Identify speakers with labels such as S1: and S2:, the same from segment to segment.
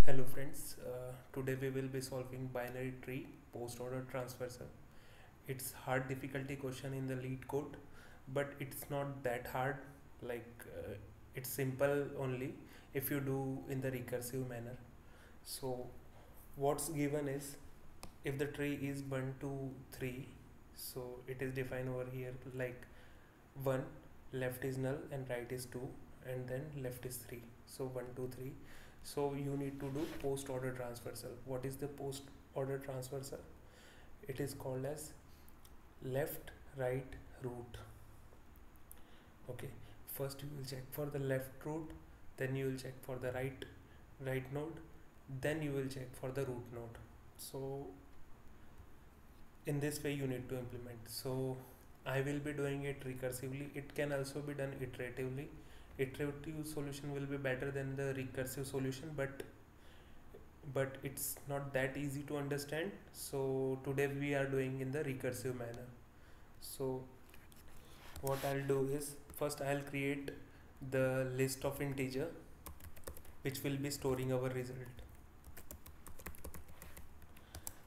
S1: Hello friends, today we will be solving binary tree post order transversal. It's hard difficulty question in the lead code, but it's not that hard. Like it's simple only if you do in the recursive manner. So what's given is if the tree is 1 2 3, so it is defined over here like 1 left is null and right is 2 and then left is 3, so 1 2 3. So you need to do post order transversal. What is the post order transversal? It is called as left right root. Okay, first you will check for the left root, then you will check for the right node, then you will check for the root node. So in this way you need to implement. So I will be doing it recursively. It can also be done iteratively. Iterative solution will be better than the recursive solution, but it's not that easy to understand. So today we are doing in the recursive manner. So what I'll do is first I'll create the list of integer which will be storing our result.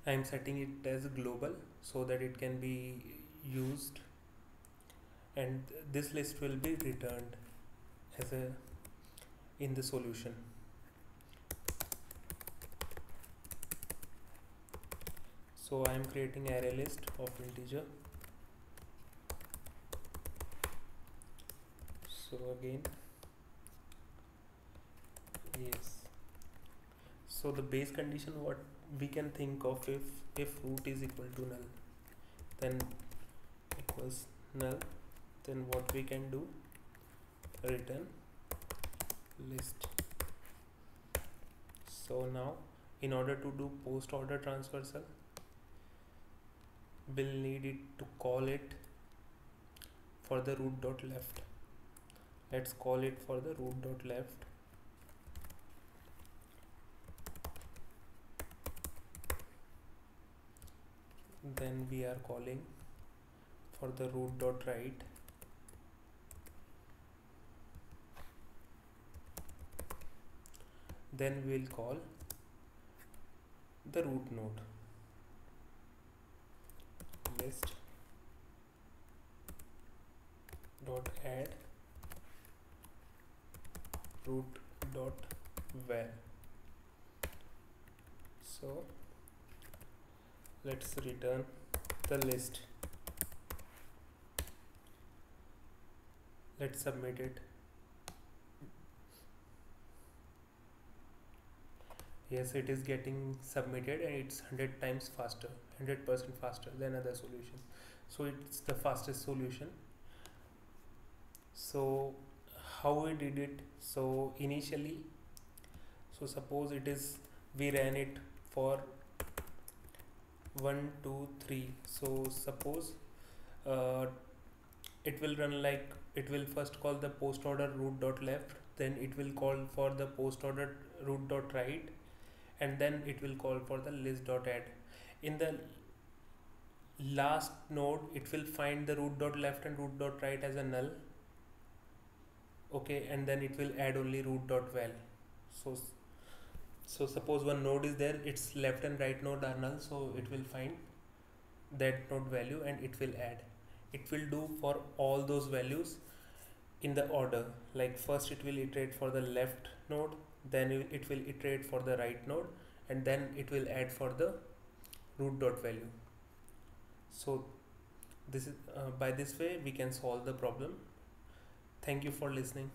S1: I am setting it as global so that it can be used, and this list will be returned as a in the solution. So I am creating array list of integer. So again, yes, so the base condition what we can think of, if root is equal to null, then equals null, then what we can do, return list. So now in order to do post order transversal, we'll need it to call it for the root dot left. Let's call it for the root dot left. Then we are calling for the root dot right. Then we'll call the root node list dot add root dot var. So let's return the list. Let's submit it. Yes, it is getting submitted and it's 100 times faster, 100% faster than other solution. So it's the fastest solution. So how we did it? So initially, so suppose it is, we ran it for 1 2 3. So suppose uh, it will run like, it will first call the post order root dot left, then it will call for the post order root dot right, and then it will call for the list dot add. In the last node it will find the root dot left and root dot right as a null. Okay, and then it will add only root dot val. So suppose one node is there, its left and right node are null, so it will find that node value and it will add. It will do for all those values in the order, like first it will iterate for the left node, then it will iterate for the right node, and then it will add for the root dot value. So this is by this way we can solve the problem. Thank you for listening.